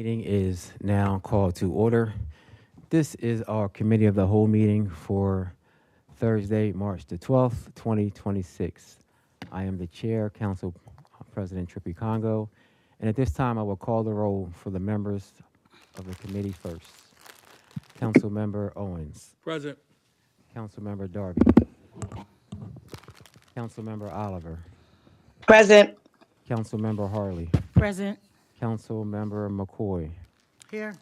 Meeting is now called to order. This is our committee of the whole meeting for Thursday, March the 12th, 2026. I am the chair, Council President Trippy Congo, and at this time I will call the roll for the members of the committee first. Council Member Owens, Present. Council Member Darby, Council Member Oliver, Present. Council Member Harley, Present. Council Member McCoy, Here.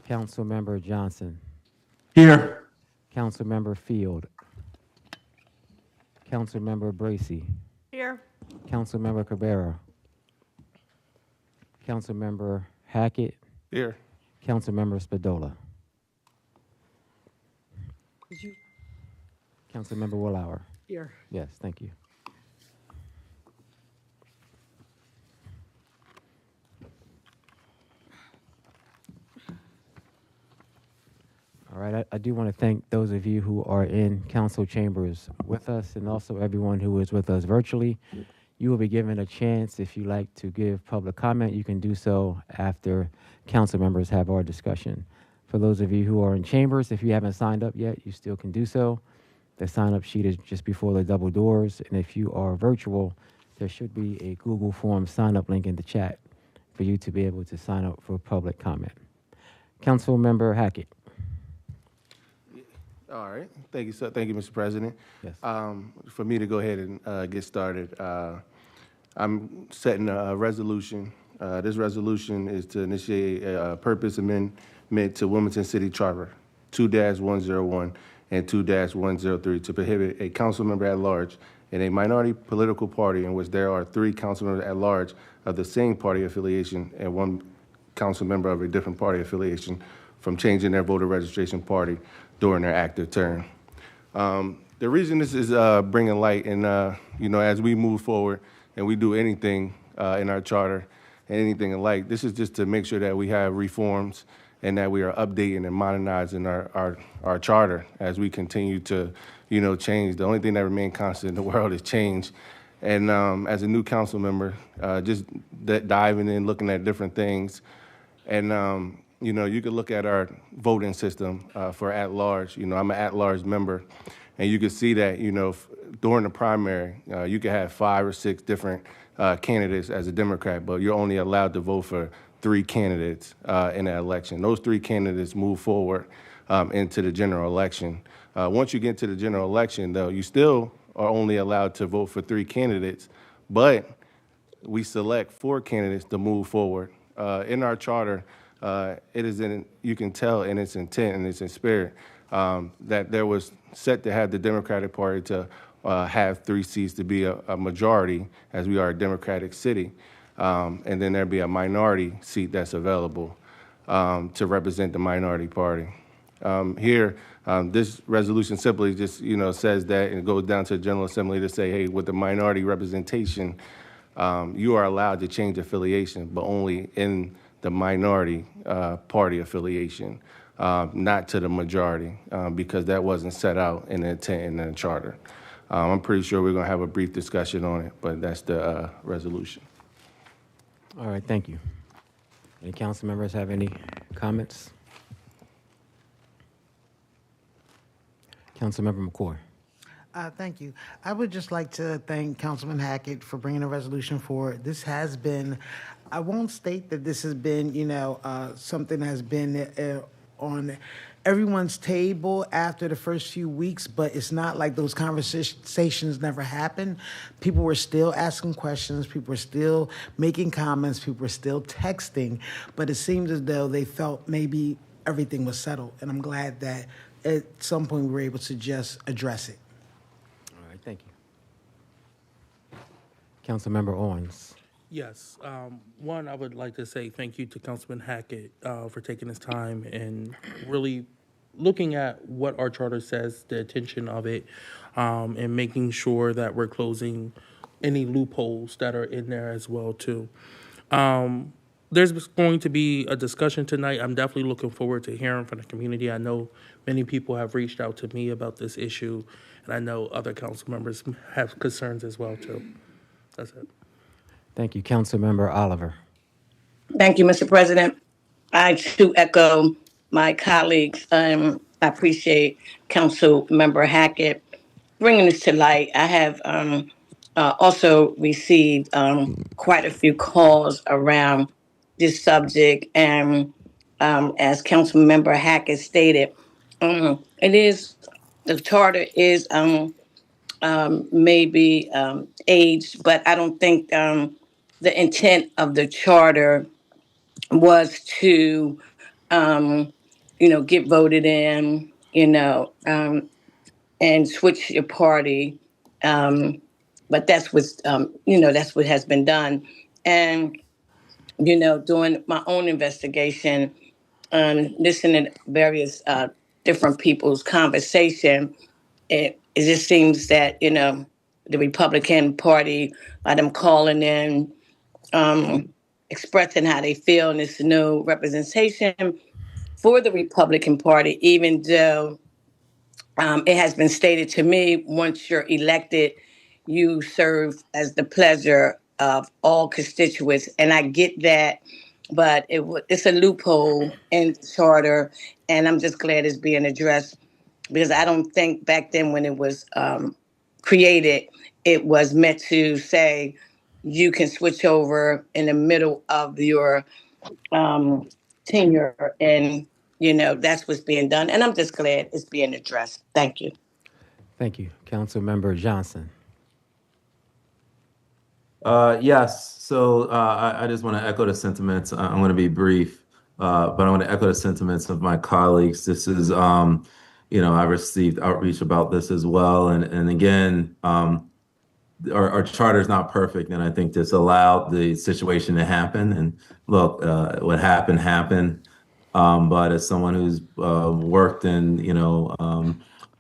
Council Member Johnson, Here. Council Member Field, Council Member Bracy, Here. Council Member Cabrera, Council Member Hackett, Here. Council Member Spadola, Council Member Willauer. Here. Yes, thank you. All right, I do want to thank those of you who are in council chambers with us and also everyone who is with us virtually. You will be given a chance, if you like to give public comment, you can do so after council members have our discussion. For those of you who are in chambers, if you haven't signed up yet, you still can do so. The sign-up sheet is just before the double doors, and if you are virtual, there should be a Google Form sign-up link in the chat for you to be able to sign up for public comment. Council Member Hackett. All right. Thank you, sir. Thank you, Mr. President. Yes. For me to go ahead and get started, I'm setting a resolution. This resolution is to initiate a purpose amendment to Wilmington City Charter 2-101 and 2-103 to prohibit a council member at large in a minority political party in which there are 3 council members at large of the same party affiliation and 1 council member of a different party affiliation from changing their voter registration party during their active term. The reason this is bringing light, and as we move forward and we do anything in our charter and anything alike, this is just to make sure that we have reforms and that we are updating and modernizing our charter as we continue to, change. The only thing that remains constant in the world is change. And as a new council member, just diving in, looking at different things, and you could look at our voting system for at-large. I'm an at-large member, and you can see that, during the primary, you could have 5 or 6 different candidates as a Democrat, but you're only allowed to vote for 3 candidates in an election. Those 3 candidates move forward into the general election. Once you get to the general election, though, you still are only allowed to vote for 3 candidates, but we select 4 candidates to move forward. In our charter, it is you can tell in its intent and its in spirit that there was set to have the Democratic Party to have 3 seats to be a majority, as we are a Democratic city, and then there'd be a minority seat that's available to represent the minority party. Here, this resolution simply just says that, and it goes down to the General Assembly to say, hey, with the minority representation, you are allowed to change affiliation, but only in the minority party affiliation, not to the majority, because that wasn't set out in the intent in the charter. I'm pretty sure we're going to have a brief discussion on it, but that's the resolution. All right, thank you. Any council members have any comments? Councilmember McCoy. Thank you. I would just like to thank Councilman Hackett for bringing a resolution forward. This has been, I won't state that this has been, something that has been on everyone's table after the first few weeks, but it's not like those conversations never happened. People were still asking questions. People were still making comments. People were still texting, but it seems as though they felt maybe everything was settled. And I'm glad that at some point we were able to just address it. All right, thank you. Councilmember Owens. Yes. One, I would like to say thank you to Councilman Hackett for taking his time and really looking at what our charter says, the intention of it, and making sure that we're closing any loopholes that are in there as well, too. There's going to be a discussion tonight. I'm definitely looking forward to hearing from the community. I know many people have reached out to me about this issue, and I know other council members have concerns as well, too. That's it. Thank you. Councilmember Oliver. Thank you, Mr. President. I too echo my colleagues. I appreciate Council Member Hackett bringing this to light. I have also received quite a few calls around this subject, and as Council Member Hackett stated, it is the charter is maybe aged, but I don't think the intent of the charter was to, um, get voted in, and switch your party. Um, but that's what has been done. And, doing my own investigation, listening to various different people's conversation, it just seems that, the Republican Party, by them calling in, um, expressing how they feel in this new representation for the Republican Party, even though it has been stated to me once you're elected, you serve as the pleasure of all constituents. And I get that, but it's a loophole in the charter, and I'm just glad it's being addressed because I don't think back then when it was created, it was meant to say you can switch over in the middle of your tenure, and that's what's being done. And I'm just glad it's being addressed. Thank you. Thank you. Councilmember Johnson. Yes. So I just want to echo the sentiments. I'm going to be brief, but I want to echo the sentiments of my colleagues. This is, I received outreach about this as well. And again, our charter is not perfect, and I think this allowed the situation to happen. And look, what happened happened. But as someone who's worked in,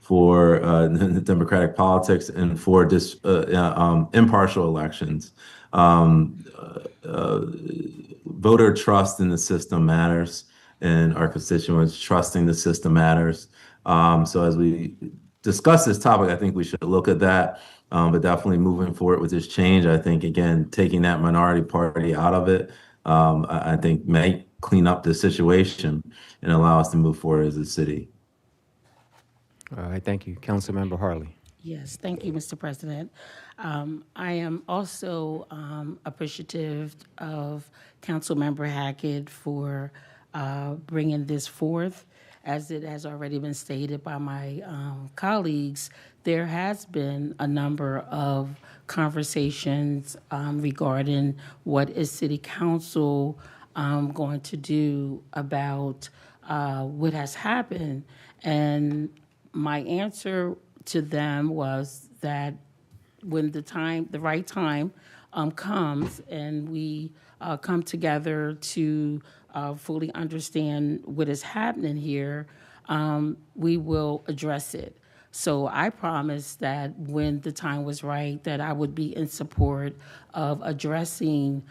for democratic politics and for impartial elections, voter trust in the system matters, and our constituents trusting the system matters. So as we discuss this topic, I think we should look at that. But definitely moving forward with this change, I think, again, taking that minority party out of it, I think may clean up the situation and allow us to move forward as a city. All right, thank you. Councilmember Harley. Yes, thank you, Mr. President. I am also appreciative of Councilmember Hackett for bringing this forth. As it has already been stated by my colleagues, there has been a number of conversations regarding what is City Council going to do about what has happened. And my answer to them was that when the right time comes and we come together to fully understand what is happening here, we will address it. So I promised that when the time was right, that I would be in support of addressing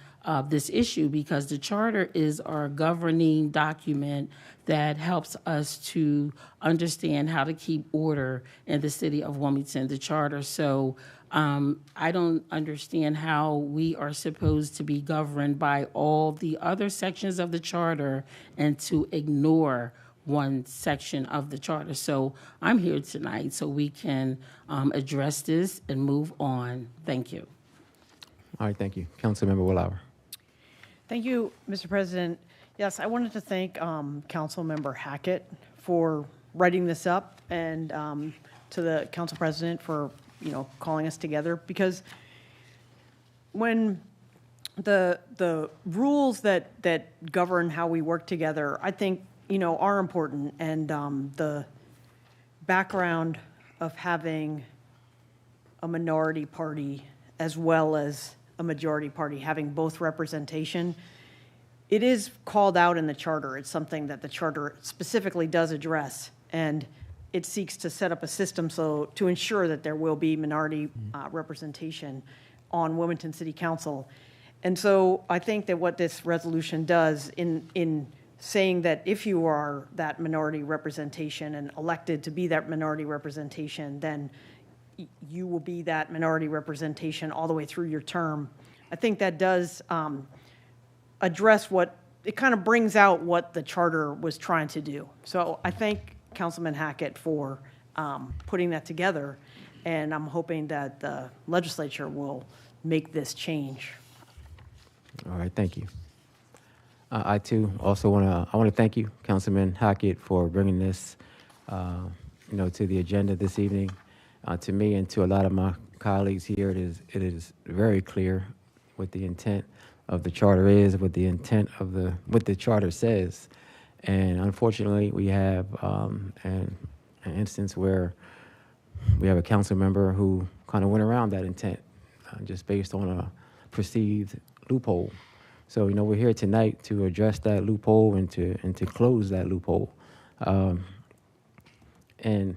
this issue, because the charter is our governing document that helps us to understand how to keep order in the city of Wilmington, the charter. So I don't understand how we are supposed to be governed by all the other sections of the charter and to ignore one section of the charter. So I'm here tonight so we can address this and move on. Thank you. All right, thank you. Councilmember Willauer. Thank you, Mr. President. Yes, I wanted to thank Councilmember Hackett for writing this up, and to the Council President for calling us together, because when the rules that govern how we work together, I think are important, and the background of having a minority party as well as a majority party having both representation, it is called out in the charter. It's something that the charter specifically does address, and it seeks to set up a system to ensure that there will be minority representation on Wilmington City Council. And so I think that what this resolution does in saying that if you are that minority representation and elected to be that minority representation, then you will be that minority representation all the way through your term. I think that does address what it kind of brings out what the charter was trying to do. So I thank Councilman Hackett for putting that together, and I'm hoping that the legislature will make this change. All right, thank you. I too also want to thank you, Councilman Hackett, for bringing this, to the agenda this evening. To me and to a lot of my colleagues here, it is very clear what the intent of the charter is, what the intent of what the charter says, and unfortunately, we have an instance where we have a council member who kind of went around that intent, just based on a perceived loophole. So, we're here tonight to address that loophole and to close that loophole. And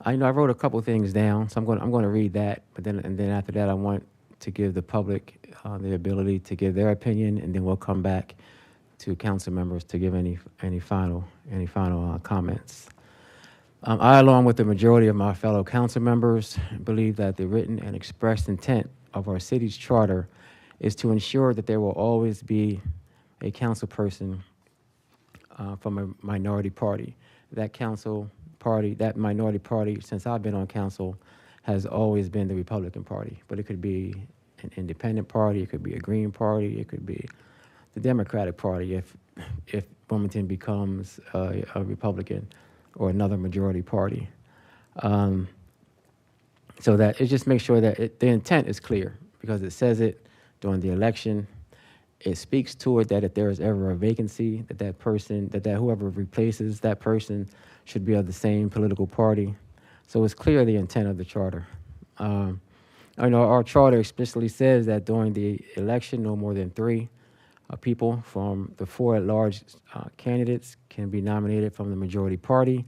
I wrote a couple things down, so I'm going to read that. But then after that, I want to give the public the ability to give their opinion, and then we'll come back to council members to give any final comments. I, along with the majority of my fellow council members, believe that the written and expressed intent of our city's charter is to ensure that there will always be a council person from a minority party. That minority party, since I've been on council, has always been the Republican Party. But it could be an independent party, it could be a Green Party, it could be the Democratic Party if Wilmington becomes a Republican or another majority party. So that it just makes sure that the intent is clear, because it says it during the election. It speaks to it that if there is ever a vacancy, that whoever replaces that person should be of the same political party. So it's clear the intent of the charter. Our charter explicitly says that during the election, no more than 3 people from the 4 at-large candidates can be nominated from the majority party.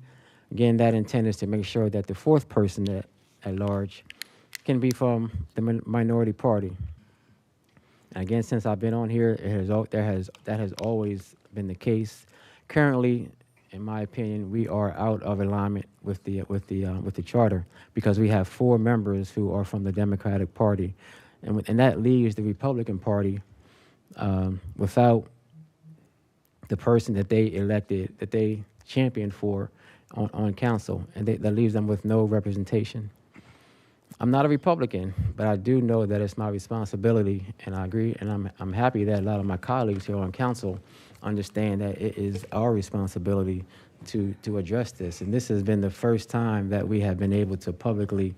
Again, that intent is to make sure that the 4th person at large can be from the minority party. And again, since I've been on here, that has always been the case. Currently, in my opinion, we are out of alignment with the charter, because we have 4 members who are from the Democratic Party, and that leaves the Republican Party without the person that they elected, that they championed for on council, and that leaves them with no representation. I'm not a Republican, but I do know that it's my responsibility, and I agree, and I'm happy that a lot of my colleagues here on council understand that it is our responsibility to address this. And this has been the first time that we have been able to publicly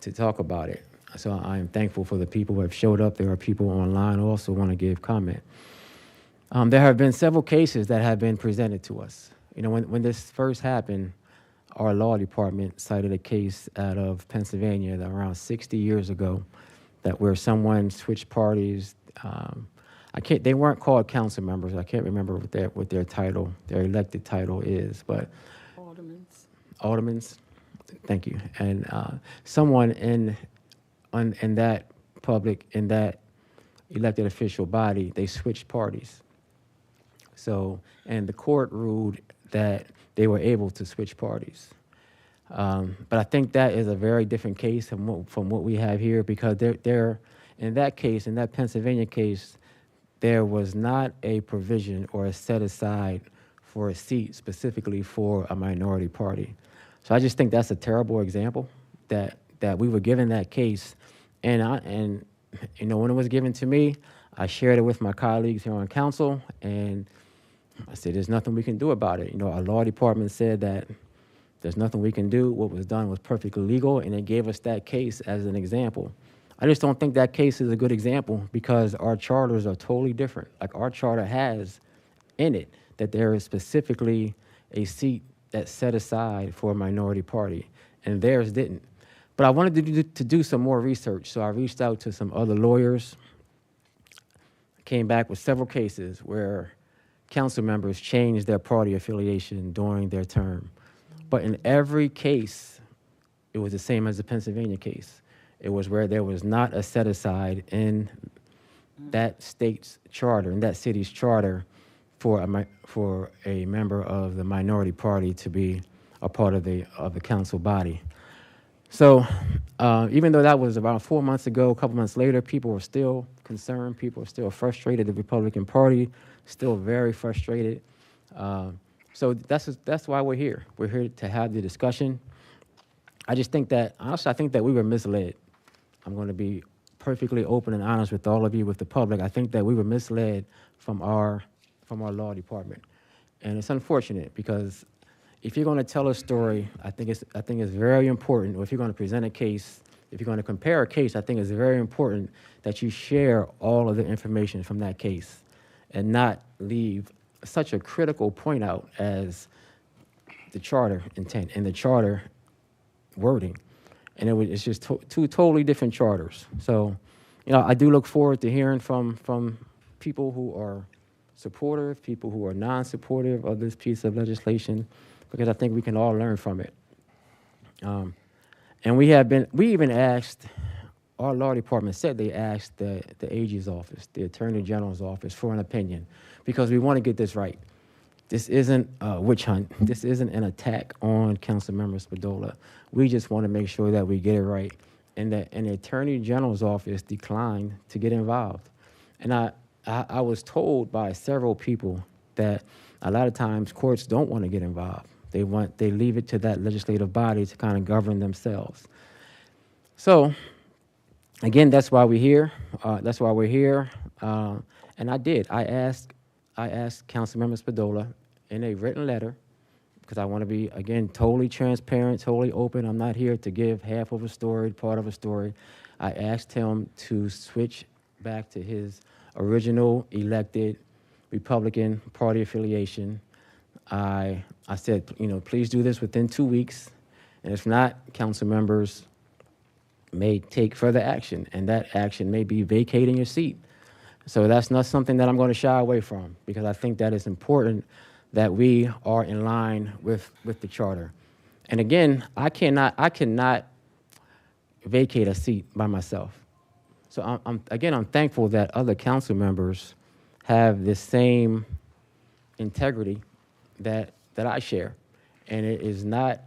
to talk about it. So I am thankful for the people who have showed up. There are people online who also want to give comment. There have been several cases that have been presented to us. When this first happened, our law department cited a case out of Pennsylvania that around 60 years ago, that where someone switched parties. They weren't called council members. I can't remember what their title, their elected title is, but aldermans. Thank you. And someone in that elected official body, they switched parties. So, and the court ruled that they were able to switch parties. But I think that is a very different case from what we have here, because in that case, in that Pennsylvania case, there was not a provision or a set aside for a seat specifically for a minority party. So I just think that's a terrible example that we were given that case. And when it was given to me, I shared it with my colleagues here on council, and I said, there's nothing we can do about it. Our law department said that there's nothing we can do. What was done was perfectly legal, and they gave us that case as an example. I just don't think that case is a good example, because our charters are totally different. Like, our charter has in it that there is specifically a seat that's set aside for a minority party, and theirs didn't. But I wanted to do some more research, so I reached out to some other lawyers. Came back with several cases where council members changed their party affiliation during their term. But in every case, it was the same as the Pennsylvania case. It was where there was not a set aside in that state's charter, in that city's charter, for a member of the minority party to be a part of the council body. So even though that was about 4 months ago, a couple months later, people were still concerned. People were still frustrated. The Republican Party still very frustrated. So that's why we're here. We're here to have the discussion. I just think that, honestly, I think that we were misled. I'm going to be perfectly open and honest with all of you, with the public. I think that we were misled from our law department. And it's unfortunate because if you're going to tell a story, I think it's very important, or if you're going to present a case, if you're going to compare a case, I think it's very important that you share all of the information from that case and not leave such a critical point out as the charter intent and the charter wording. And it's just two totally different charters. So, I do look forward to hearing from people who are supportive, people who are non-supportive of this piece of legislation, because I think we can all learn from it. And we even asked, our law department said they asked the AG's office, the Attorney General's office, for an opinion, because we want to get this right. This isn't a witch hunt. This isn't an attack on Councilmember Spadola. We just want to make sure that we get it right. And the Attorney General's office declined to get involved. And I was told by several people that a lot of times courts don't want to get involved. They leave it to that legislative body to kind of govern themselves. So, again, that's why we're here. And I asked Councilmember Spadola in a written letter, because I want to be, again, totally transparent, totally open. I'm not here to give half of a story, part of a story. I asked him to switch back to his original elected Republican Party affiliation. I said, please do this within 2 weeks. And if not, council members may take further action, and that action may be vacating your seat. So that's not something that I'm going to shy away from, because I think that it's important that we are in line with the charter. And again, I cannot vacate a seat by myself. So I'm thankful that other council members have the same integrity that I share. And it is not,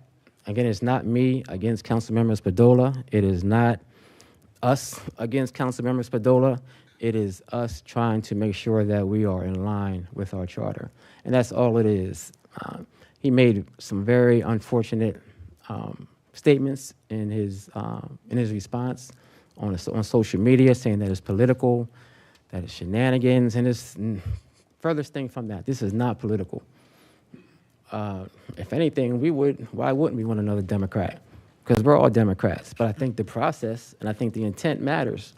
again, it's not me against Councilmember Spadola. It is not us against Councilmember Spadola. It is us trying to make sure that we are in line with our charter. And that's all it is. He made some very unfortunate statements in his response on social media, saying that it's political, that it's shenanigans, and it's furthest thing from that. This is not political. If anything, why wouldn't we want another Democrat? Because we're all Democrats. But I think the process and I think the intent matters.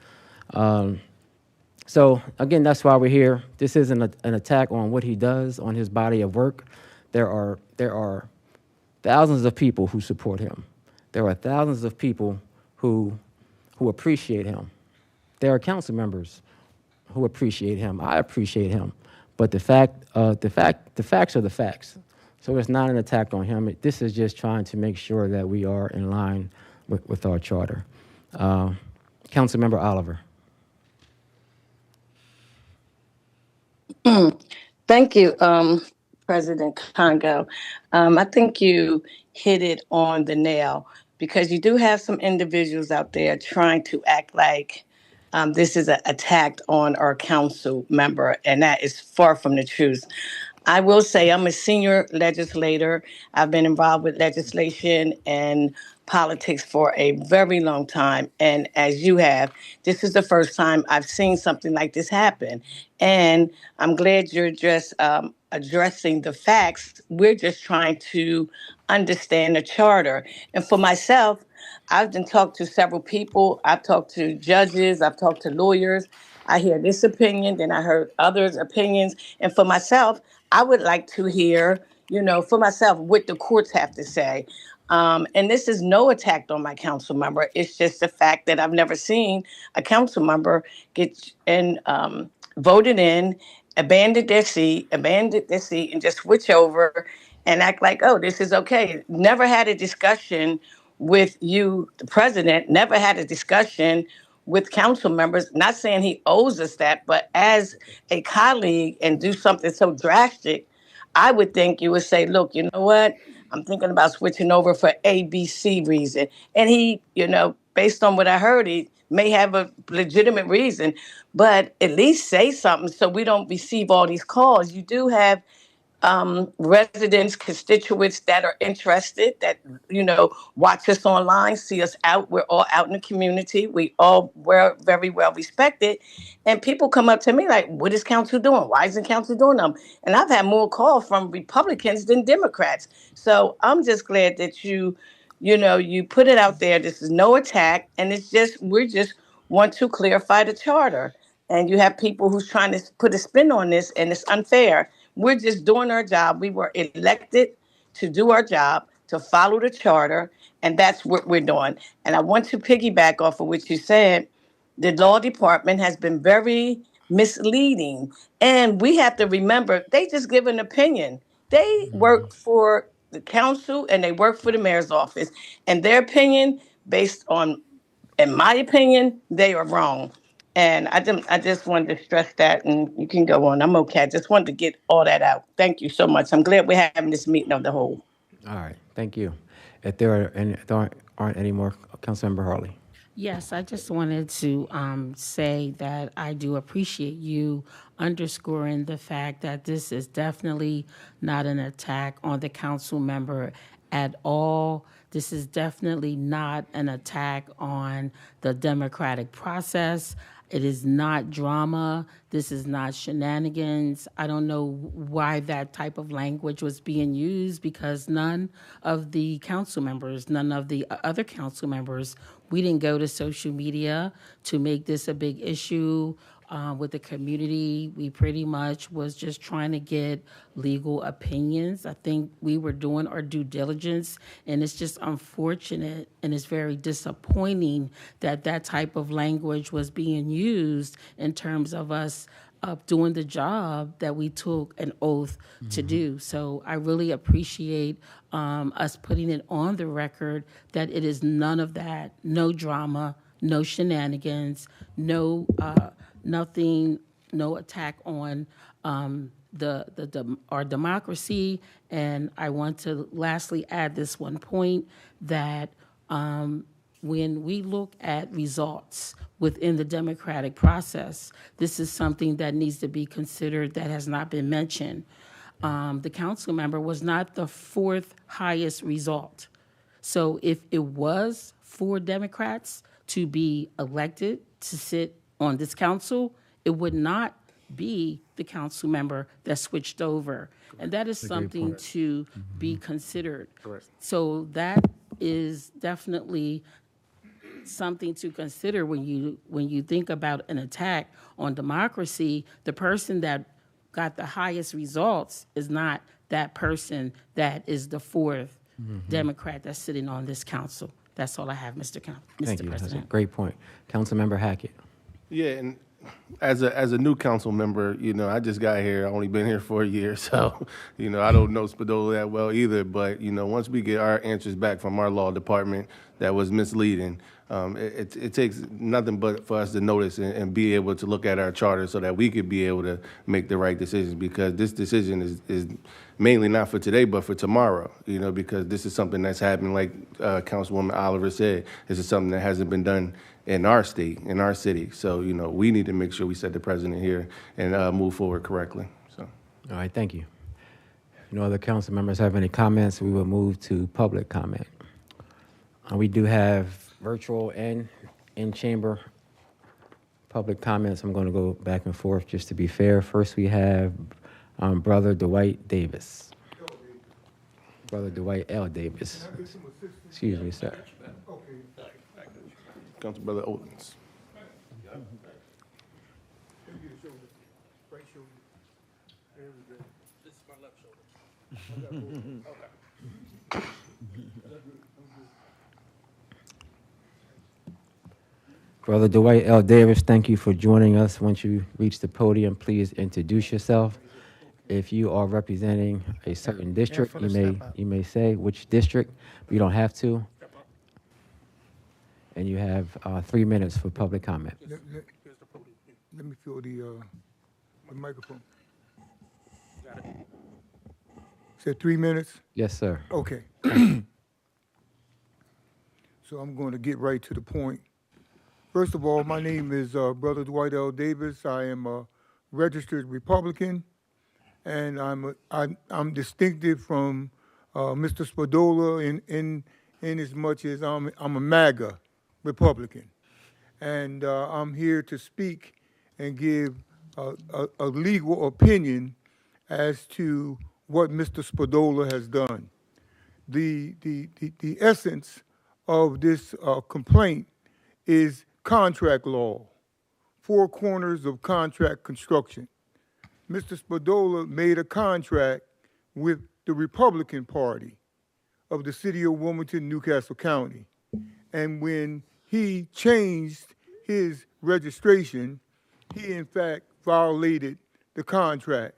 So again, that's why we're here. This isn't an attack on what he does, on his body of work. There are thousands of people who support him. There are thousands of people who appreciate him. There are council members who appreciate him. I appreciate him. But the facts are the facts. So it's not an attack on him. This is just trying to make sure that we are in line with our charter. Councilmember Oliver. Thank you, President Congo. I think you hit it on the nail, because you do have some individuals out there trying to act like this is an attack on our council member, and that is far from the truth. I will say I'm a senior legislator. I've been involved with legislation and politics for a very long time. And as you have, this is the first time I've seen something like this happen. And I'm glad you're just addressing the facts. We're just trying to understand the charter. And for myself, I've been talked to several people. I've talked to judges. I've talked to lawyers. I hear this opinion, then I heard others' opinions. And for myself, I would like to hear, for myself, what the courts have to say. And this is no attack on my council member. It's just the fact that I've never seen a council member get voted in, abandon their seat, and just switch over and act like, oh, this is okay. Never had a discussion with you, the president, never had a discussion with council members. Not saying he owes us that, but as a colleague and do something so drastic, I would think you would say, look, you know what? I'm thinking about switching over for ABC reason. And he, based on what I heard, he may have a legitimate reason, but at least say something so we don't receive all these calls. You do have residents, constituents that are interested, that, watch us online, see us out. We're all out in the community. We're very well respected. And people come up to me like, what is council doing? Why isn't council doing them? And I've had more calls from Republicans than Democrats. So I'm just glad that you put it out there. This is no attack. And we're just want to clarify the charter. And you have people who's trying to put a spin on this, and it's unfair. We're just doing our job. We were elected to do our job, to follow the charter, and that's what we're doing. And I want to piggyback off of what you said. The law department has been very misleading. And we have to remember, they just give an opinion. They work for the council and they work for the mayor's office. And their opinion, based on, in my opinion, they are wrong. And I just wanted to stress that, and you can go on. I'm okay. I just wanted to get all that out. Thank you so much. I'm glad we're having this meeting of the whole. All right, thank you. If there aren't any more, Councilmember Harley. Yes, I just wanted to say that I do appreciate you underscoring the fact that this is definitely not an attack on the council member at all. This is definitely not an attack on the democratic process. It is not drama. This is not shenanigans. I don't know why that type of language was being used, because none of the council members, none of the other council members, we didn't go to social media to make this a big issue with the community. We pretty much was just trying to get legal opinions. I think we were doing our due diligence, and it's just unfortunate and it's very disappointing that that type of language was being used in terms of us doing the job that we took an oath to do. So I really appreciate us putting it on the record that it is none of that, no drama, no shenanigans, no nothing, no attack on our democracy. And I want to lastly add this one point, that when we look at results within the democratic process, this is something that needs to be considered that has not been mentioned. The council member was not the fourth highest result. So if it was for Democrats to be elected to sit on this council, it would not be the council member that switched over. And that is something to be considered. Correct. So that is definitely something to consider when you think about an attack on democracy. The person that got the highest results is not that person that is the fourth Democrat that's sitting on this council. That's all I have, Mr. Thank you. That's a President. great point. Councilmember Hackett. Yeah, and as a new council member, I just got here. I only been here for a year, so I don't know Spadola that well either. But once we get our answers back from our law department that was misleading, it takes nothing but for us to notice and be able to look at our charter so that we could be able to make the right decisions. Because this decision is mainly not for today, but for tomorrow. Because this is something that's happening, like Councilwoman Oliver said. This is something that hasn't been done in our state, in our city. So, we need to make sure we set the precedent here and move forward correctly. So, All right, thank you. If no other council members have any comments, we will move to public comment. We do have virtual and in-chamber public comments. I'm going to go back and forth just to be fair. First, we have Brother Dwight Davis. Brother Dwight L. Davis. Excuse me, sir. Council Brother Owens. This is my left shoulder. Brother Dwight L. Davis, thank you for joining us. Once you reach the podium, please introduce yourself. If you are representing a certain district, you may say which district, but you don't have to. And you have 3 minutes for public comment. Let me feel the microphone. Said 3 minutes? Yes, sir. Okay. So I'm going to get right to the point. First of all, my name is Brother Dwight L. Davis. I am a registered Republican, and I'm distinctive from Mr. Spadola in as much as I'm a MAGA Republican, and I'm here to speak and give a legal opinion as to what Mr. Spadola has done. The essence of this complaint is contract law, four corners of contract construction. Mr. Spadola made a contract with the Republican Party of the city of Wilmington, Newcastle County. And when he changed his registration, he in fact violated the contract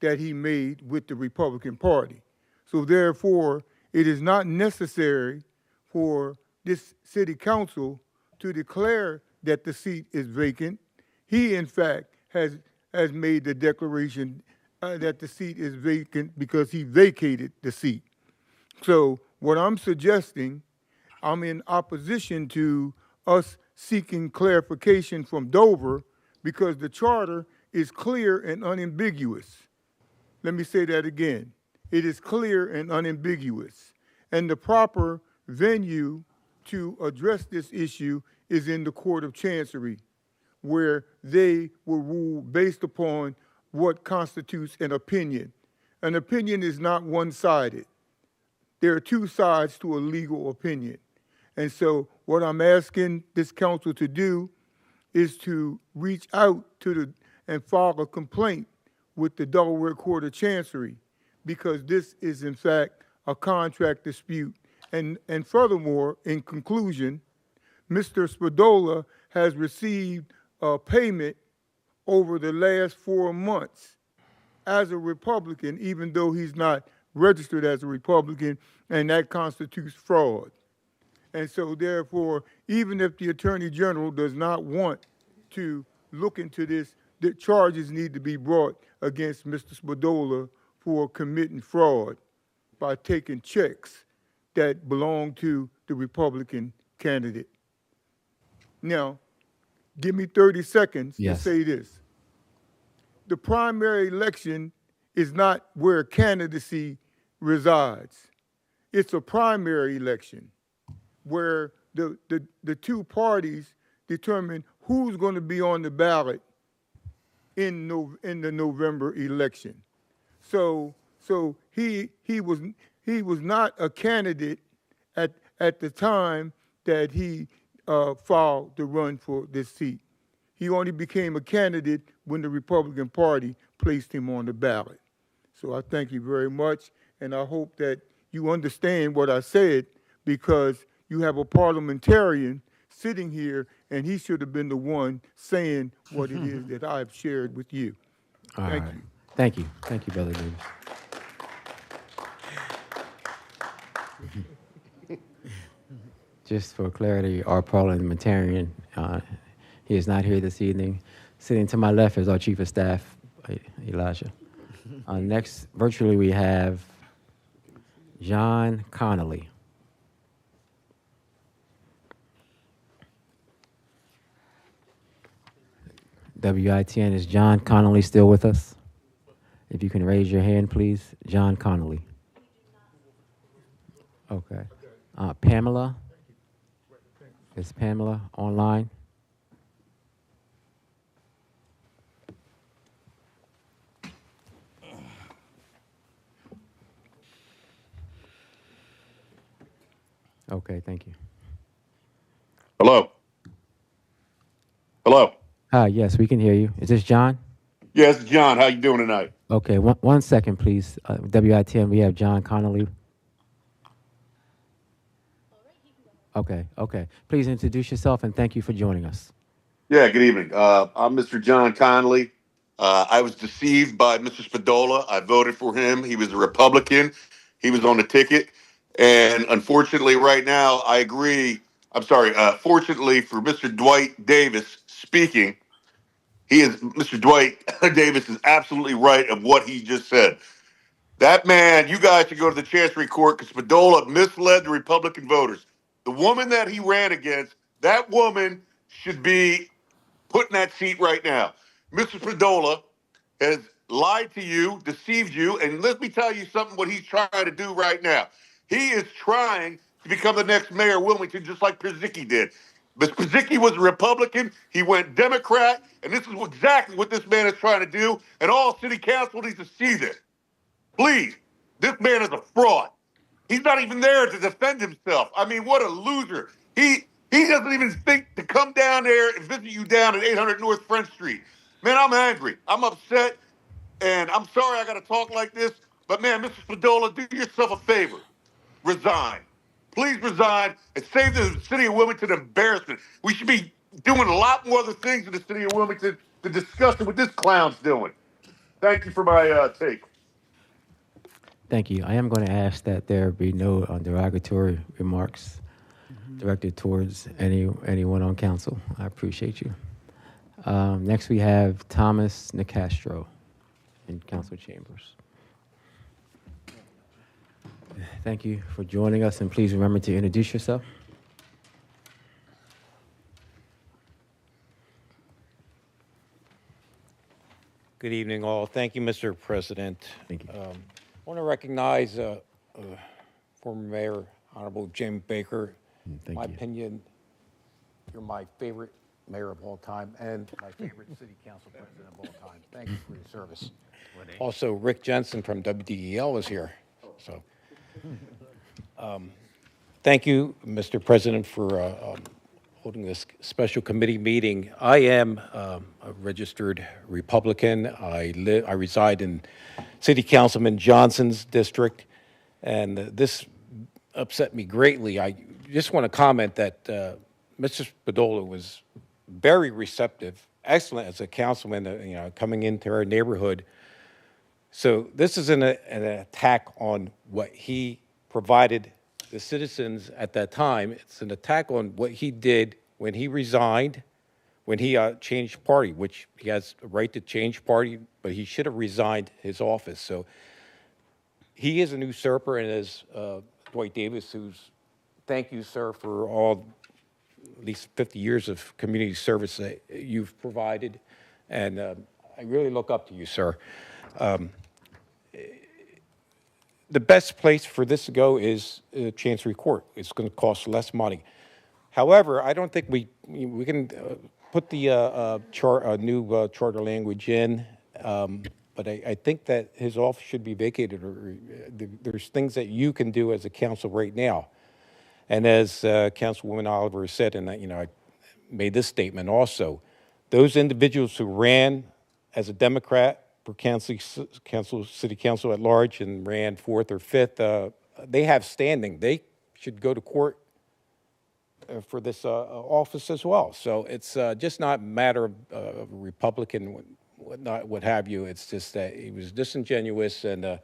that he made with the Republican Party. So therefore, it is not necessary for this city council to declare that the seat is vacant. He in fact has made the declaration that the seat is vacant because he vacated the seat. So what I'm suggesting, I'm in opposition to us seeking clarification from Dover because the charter is clear and unambiguous. Let me say that again. It is clear and unambiguous. And the proper venue to address this issue is in the Court of Chancery, where they will rule based upon what constitutes an opinion. An opinion is not one-sided. There are two sides to a legal opinion. And so what I'm asking this council to do is to reach out to and file a complaint with the Delaware Court of Chancery, because this is in fact a contract dispute. And furthermore, in conclusion, Mr. Spadola has received a payment over the last 4 months as a Republican, even though he's not registered as a Republican, and that constitutes fraud. And so therefore, even if the Attorney General does not want to look into this, the charges need to be brought against Mr. Spadola for committing fraud by taking checks that belong to the Republican candidate. Now, give me 30 seconds Yes. to say this. The primary election is not where candidacy resides. It's a primary election where the two parties determine who's going to be on the ballot in the November election. So he was not a candidate at the time that he filed to run for this seat. He only became a candidate when the Republican Party placed him on the ballot. So I thank you very much, and I hope that you understand what I said, because you have a parliamentarian sitting here, and he should have been the one saying what it is that I've shared with you. All Thank right. you. Thank you. Thank you, Brother Davis. Just for clarity, our parliamentarian, he is not here this evening. Sitting to my left is our Chief of Staff, Elijah. Next, virtually, we have John Connolly. WITN, is John Connolly still with us? If you can raise your hand, please. John Connolly. Okay. Pamela? Is Pamela online? Okay, thank you. Hello. Hello. Hi, yes, we can hear you. Is this John? Yes, John. How you doing tonight? Okay, one second, please. WITN, we have John Connolly. Okay. Please introduce yourself and thank you for joining us. Yeah. Good evening. I'm Mr. John Connolly. I was deceived by Mr. Spadola. I voted for him. He was a Republican. He was on the ticket, and unfortunately, right now, I agree. I'm sorry. Fortunately for Mr. Dwight Davis speaking, Mr. Dwight Davis is absolutely right of what he just said. That man, you guys should go to the Chancery Court because Spadola misled the Republican voters. The woman that he ran against, that woman should be put in that seat right now. Mr. Spadola has lied to you, deceived you, and let me tell you something what he's trying to do right now. He is trying to become the next mayor of Wilmington, just like Pizicki did. But Pizicki was a Republican, he went Democrat, and this is exactly what this man is trying to do, and all city council needs to see this. Please, this man is a fraud. He's not even there to defend himself. I mean, what a loser. He doesn't even think to come down there and visit you down at 800 North French Street. Man, I'm angry. I'm upset, and I'm sorry I got to talk like this, but man, Mr. Spadola, do yourself a favor. Resign. Please resign and save the city of Wilmington embarrassment. We should be doing a lot more other things in the city of Wilmington to discuss what this clown's doing. Thank you for my take. Thank you. I am going to ask that there be no derogatory remarks directed towards anyone on council. I appreciate you. Next, we have Thomas Nicastro in council chambers. Thank you for joining us, and please remember to introduce yourself. Good evening, all. Thank you, Mr. President. Thank you. I want to recognize former Mayor, Honorable Jim Baker. Thank My you. opinion, you're my favorite mayor of all time and my favorite city council president of all time. Thank you for your service. Also, Rick Jensen from WDEL is here. So, thank you, Mr. President, for holding this special committee meeting. I am a registered Republican. I reside in City Councilman Johnson's district, and this upset me greatly. I just want to comment that Mr. Spadola was very receptive, excellent as a councilman, coming into our neighborhood. So this is an attack on what he provided the citizens at that time. It's an attack on what he did when he resigned, when he changed party, which he has a right to change party, but he should have resigned his office. So he is an usurper, and as Dwight Davis, thank you, sir, for all these 50 years of community service that you've provided, and I really look up to you, sir. The best place for this to go is Chancery Court. It's going to cost less money. However, I don't think we can put the new charter language in, but I think that his office should be vacated, or there's things that you can do as a council right now. And as Councilwoman Oliver said, and I made this statement also, those individuals who ran as a Democrat for city council at large and ran fourth or fifth, they have standing. They should go to court for this office as well. So it's just not a matter of Republican, what have you. It's just that he was disingenuous, and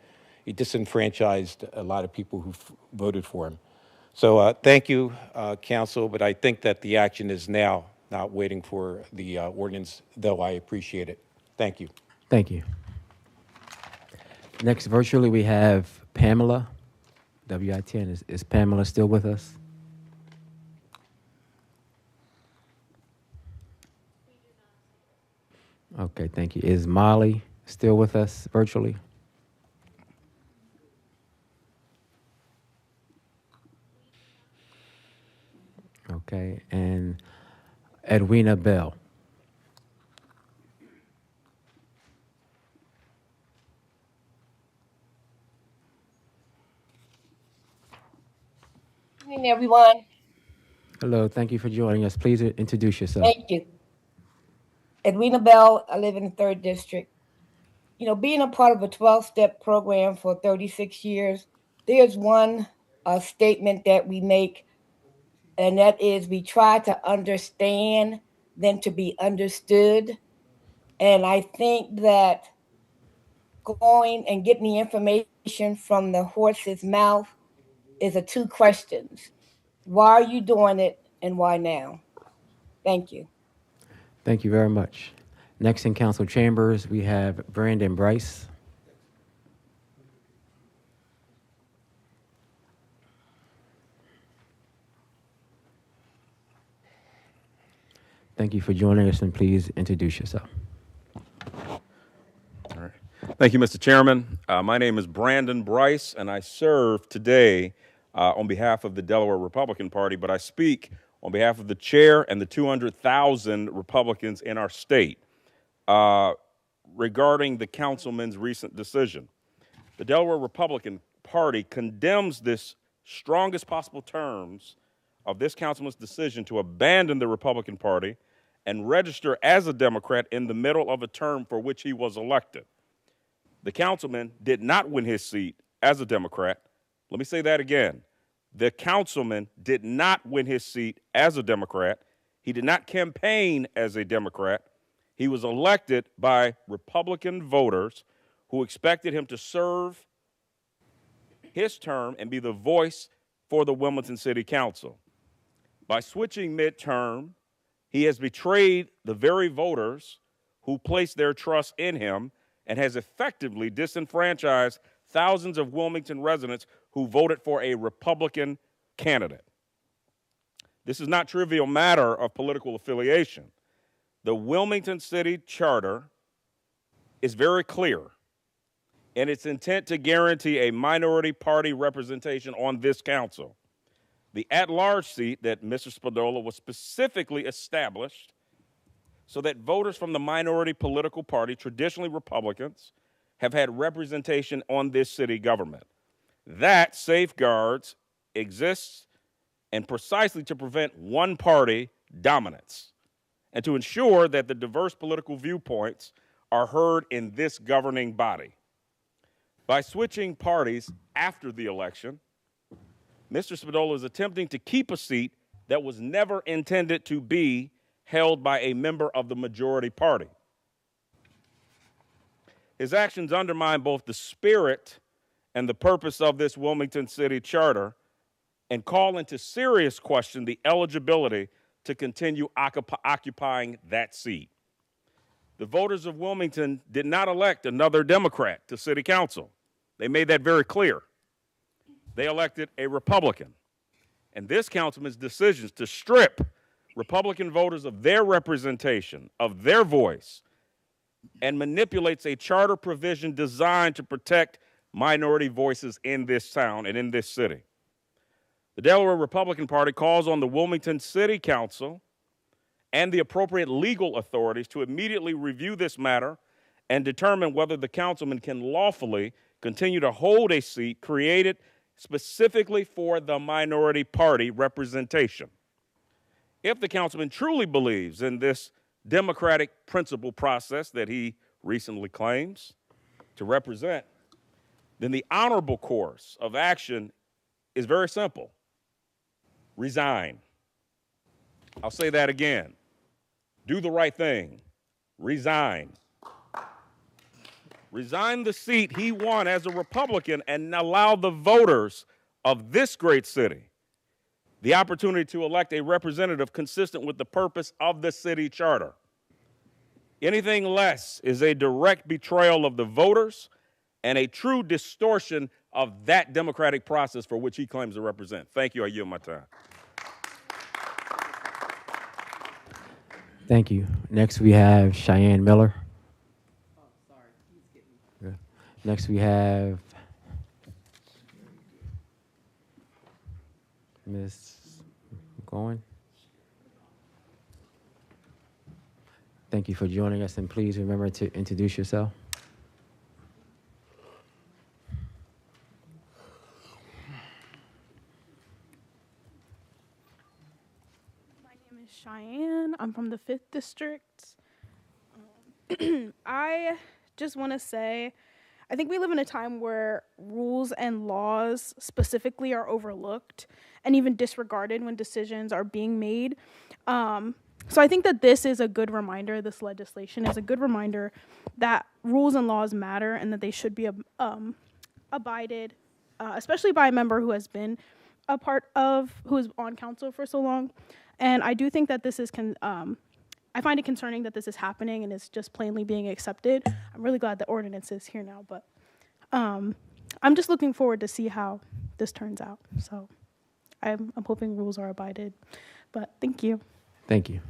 he disenfranchised a lot of people who voted for him. So thank you, council, but I think that the action is now, not waiting for the ordinance, though I appreciate it. Thank you. Thank you. Next, virtually, we have Pamela, WITN. Is Pamela still with us? Okay, thank you. Is Molly still with us virtually? Okay, and Edwina Bell. Good evening, everyone. Hello, thank you for joining us. Please introduce yourself. Thank you. Edwina Bell, I live in the 3rd District. Being a part of a 12-step program for 36 years, there's one statement that we make, and that is we try to understand than to be understood. And I think that going and getting the information from the horse's mouth is a 2 questions. Why are you doing it, and why now? Thank you. Thank you very much. Next in council chambers, we have Brandon Bryce. Thank you for joining us, and please introduce yourself. All right. Thank you, Mr. Chairman. My name is Brandon Bryce, and I serve today on behalf of the Delaware Republican Party, but I speak on behalf of the chair and the 200,000 Republicans in our state regarding the councilman's recent decision. The Delaware Republican Party condemns this strongest possible terms of this councilman's decision to abandon the Republican Party and register as a Democrat in the middle of a term for which he was elected. The councilman did not win his seat as a Democrat. Let me say that again. The councilman did not win his seat as a Democrat. He did not campaign as a Democrat. He was elected by Republican voters who expected him to serve his term and be the voice for the Wilmington City Council. By switching midterm, he has betrayed the very voters who placed their trust in him and has effectively disenfranchised thousands of Wilmington residents who voted for a Republican candidate. This is not a trivial matter of political affiliation. The Wilmington City Charter is very clear in its intent to guarantee a minority party representation on this council. The at-large seat that Mr. Spadola was specifically established so that voters from the minority political party, traditionally Republicans, have had representation on this city government. That safeguards exists and precisely to prevent one-party dominance and to ensure that the diverse political viewpoints are heard in this governing body. By switching parties after the election, Mr. Spadola is attempting to keep a seat that was never intended to be held by a member of the majority party. His actions undermine both the spirit and the purpose of this Wilmington City Charter and call into serious question the eligibility to continue occupying that seat. The voters of Wilmington did not elect another Democrat to city council. They made that very clear. They elected a Republican. And this councilman's decisions to strip Republican voters of their representation, of their voice, and manipulates a charter provision designed to protect minority voices in this town and in this city. The Delaware Republican Party calls on the Wilmington City Council and the appropriate legal authorities to immediately review this matter and determine whether the councilman can lawfully continue to hold a seat created specifically for the minority party representation. If the councilman truly believes in this democratic principle process that he recently claims to represent, then the honorable course of action is very simple. Resign. I'll say that again. Do the right thing. Resign. Resign the seat he won as a Republican and allow the voters of this great city the opportunity to elect a representative consistent with the purpose of the city charter. Anything less is a direct betrayal of the voters and a true distortion of that democratic process for which he claims to represent. Thank you. I yield my time. Thank you. Next, we have Cheyenne Miller. Good. Next, we have Ms. Goin. Thank you for joining us, and please remember to introduce yourself. My name is Cheyenne. I'm from the 5th District. I just want to say, I think we live in a time where rules and laws specifically are overlooked and even disregarded when decisions are being made. So I think that this is a good reminder, this legislation is a good reminder that rules and laws matter and that they should be abided, especially by a member who has been a part of, who is on council for so long. And I do think that this is, I find it concerning that this is happening and it's just plainly being accepted. I'm really glad the ordinance is here now, but I'm just looking forward to see how this turns out. So I'm hoping rules are abided, but thank you. Thank you.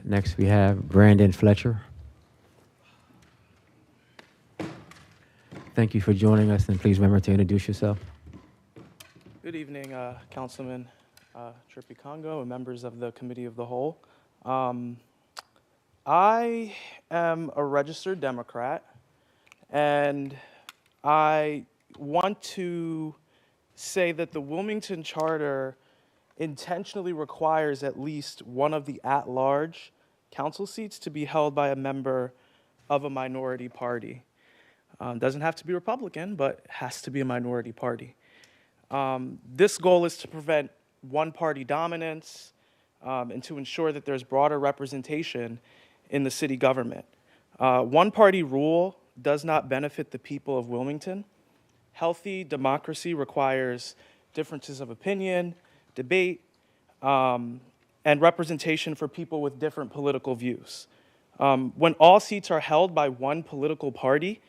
Next, we have Brandon Fletcher. Thank you for joining us, and please remember to introduce yourself. Good evening, Councilman Trippy Congo and members of the Committee of the Whole. I am a registered Democrat, and I want to say that the Wilmington Charter intentionally requires at least one of the at-large council seats to be held by a member of a minority party. Doesn't have to be Republican, but has to be a minority party. This goal is to prevent one-party dominance and to ensure that there's broader representation in the city government. One-party rule does not benefit the people of Wilmington. Healthy democracy requires differences of opinion, debate, and representation for people with different political views. When all seats are held by one political party,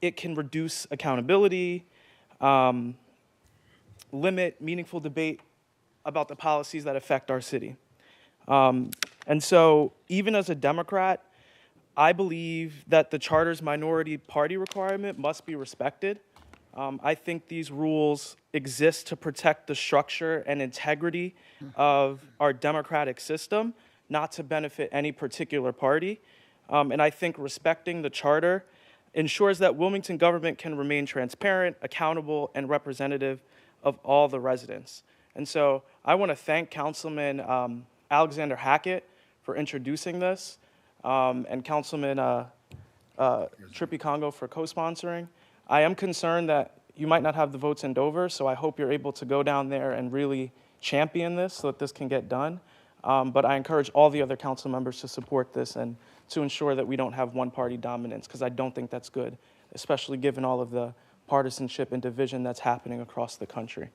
it can reduce accountability, limit meaningful debate about the policies that affect our city. And so, even as a Democrat, I believe that the Charter's minority party requirement must be respected. I think these rules exist to protect the structure and integrity of our democratic system, not to benefit any particular party. And I think respecting the Charter ensures that Wilmington government can remain transparent, accountable, and representative of all the residents. And so I want to thank Councilman Alexander Hackett for introducing this, and Councilman Trippy Congo for co-sponsoring. I am concerned that you might not have the votes in Dover, so I hope you're able to go down there and really champion this so that this can get done. But I encourage all the other council members to support this and to ensure that we don't have one-party dominance, because I don't think that's good, especially given all of the partisanship and division that's happening across the country.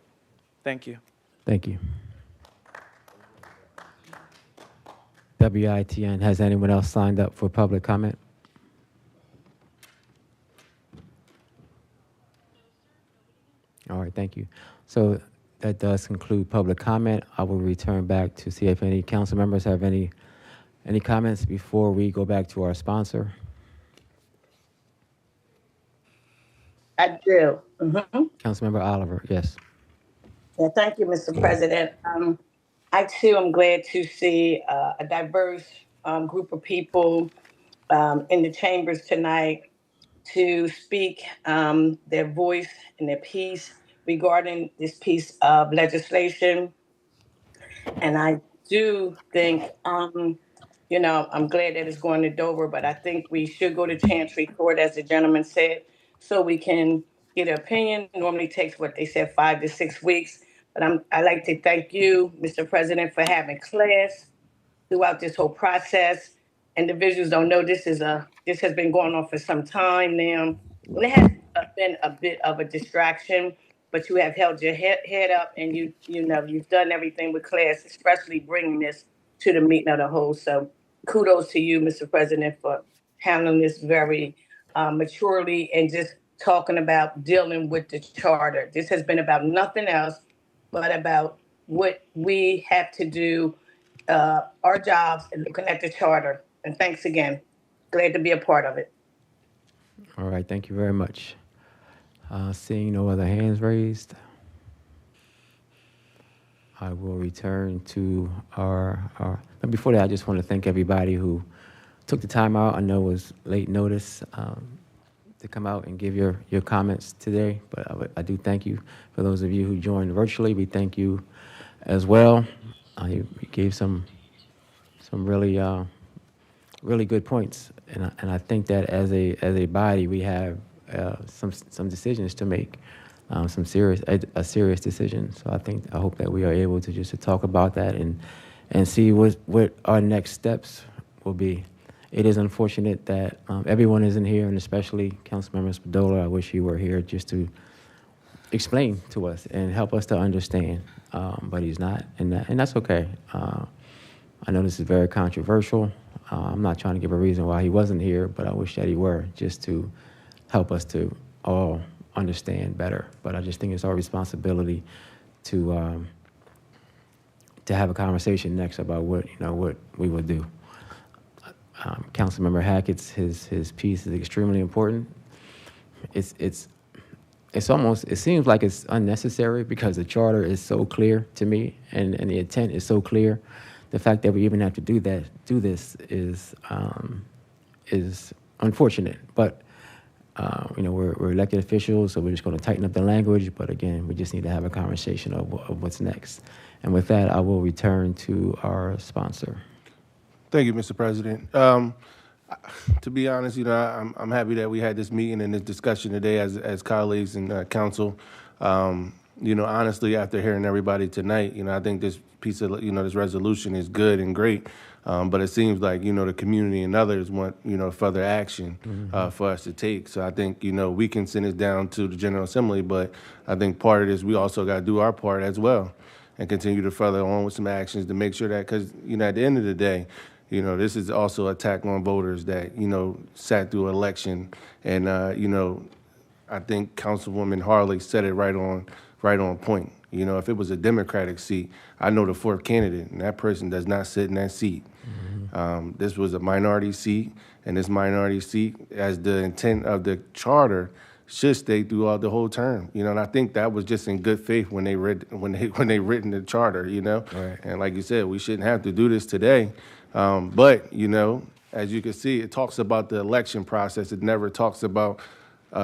Thank you. Thank you. WITN, has anyone else signed up for public comment? All right, thank you. So that does conclude public comment. I will return back to see if any council members have any comments before we go back to our sponsor. I do. Councilmember Oliver, yes. Yeah, thank you, Mr. President. I too am glad to see a diverse group of people in the chambers tonight to speak their voice and their piece regarding this piece of legislation. And I do think, you know, I'm glad that it's going to Dover, but I think we should go to Chancery Court, as the gentleman said, so we can get an opinion. It normally takes, what they said, 5 to 6 weeks. But I'd like to thank you, Mr. President, for having class throughout this whole process. Individuals don't know this has been going on for some time now. And it has been a bit of a distraction, but you have held your head up, and you've done everything with class, especially bringing this to the meeting of the whole. So kudos to you, Mr. President, for handling this very maturely and just talking about dealing with the charter. This has been about nothing else but about what we have to do, our jobs, and looking at the charter. And thanks again. Glad to be a part of it. All right, thank you very much. Seeing no other hands raised, I will return to our but before that, I just want to thank everybody who took the time out. I know it was late notice to come out and give your comments today, but I do thank you. For those of you who joined virtually, we thank you as well. You gave some really really good points, and I think that as a body we have some decisions to make, a serious decision. So I hope that we are able to just to talk about that and see what our next steps will be. It is unfortunate that everyone isn't here, and especially Councilmember Spadola. I wish he were here just to explain to us and help us to understand, but he's not, and that's okay. I know this is very controversial. I'm not trying to give a reason why he wasn't here, but I wish that he were, just to help us to all understand better. But I just think it's our responsibility to have a conversation next about what we will do. Councilmember Hackett's his piece is extremely important. It's almost, it seems like it's unnecessary because the charter is so clear to me, and the intent is so clear. The fact that we even have to do this is unfortunate. But we're elected officials, so we're just going to tighten up the language. But again, we just need to have a conversation of what's next. And with that, I will return to our sponsor. Thank you, Mr. President. To be honest, I'm happy that we had this meeting and this discussion today as colleagues and council. Honestly, after hearing everybody tonight, I think this piece of, this resolution is good and great. But it seems like, the community and others want, further action for us to take. So I think, we can send it down to the General Assembly, but I think part of this, we also got to do our part as well and continue to further on with some actions to make sure that, because, at the end of the day, this is also an attack on voters that, sat through election. And, I think Councilwoman Harley said it right on point. If it was a Democratic seat, I know the fourth candidate, and that person does not sit in that seat. This was a minority seat, and this minority seat, as the intent of the charter, should stay throughout the whole term. And I think that was just in good faith when they written the charter. Right. And like you said, we shouldn't have to do this today. But as you can see, it talks about the election process. It never talks about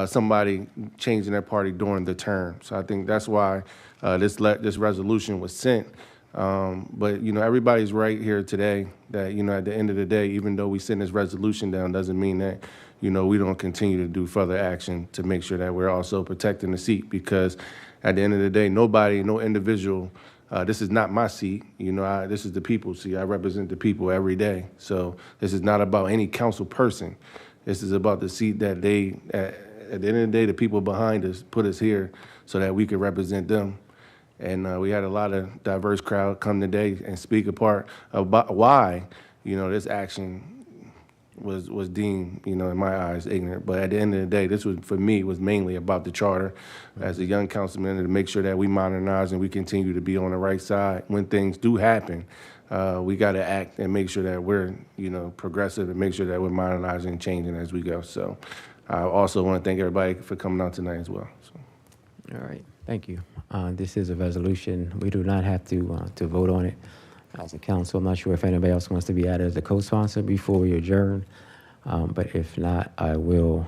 somebody changing their party during the term. So I think that's why this resolution was sent. But everybody's right here today that at the end of the day, even though we send this resolution down, doesn't mean that we don't continue to do further action to make sure that we're also protecting the seat. Because at the end of the day, no individual. This is not my seat. This is the people's seat. I represent the people every day. So this is not about any council person. This is about the seat that they, at the end of the day, the people behind us put us here so that we could represent them. And we had a lot of diverse crowd come today and speak apart about why, this action was deemed, in my eyes, ignorant. But at the end of the day, this was, for me, was mainly about the charter as a young councilman, to make sure that we modernize and we continue to be on the right side. When things do happen, we got to act and make sure that we're, progressive, and make sure that we're modernizing and changing as we go. So I also want to thank everybody for coming out tonight as well. So. All right, thank you. This is a resolution. We do not have to vote on it as a council. I'm not sure if anybody else wants to be added as a co-sponsor before we adjourn. But if not, I will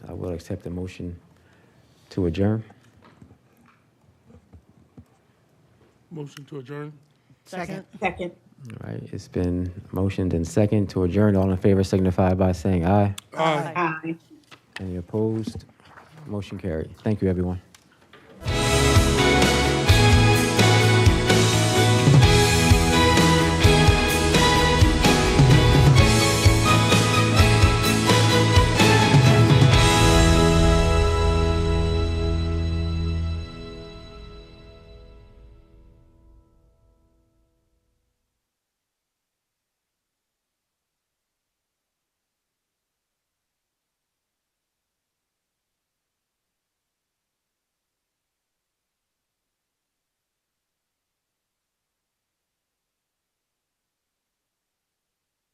accept the motion to adjourn. Motion to adjourn. Second. Second. All right, it's been motioned and second to adjourn. All in favor signify by saying aye. Aye. Aye. Any opposed? Motion carried. Thank you, everyone.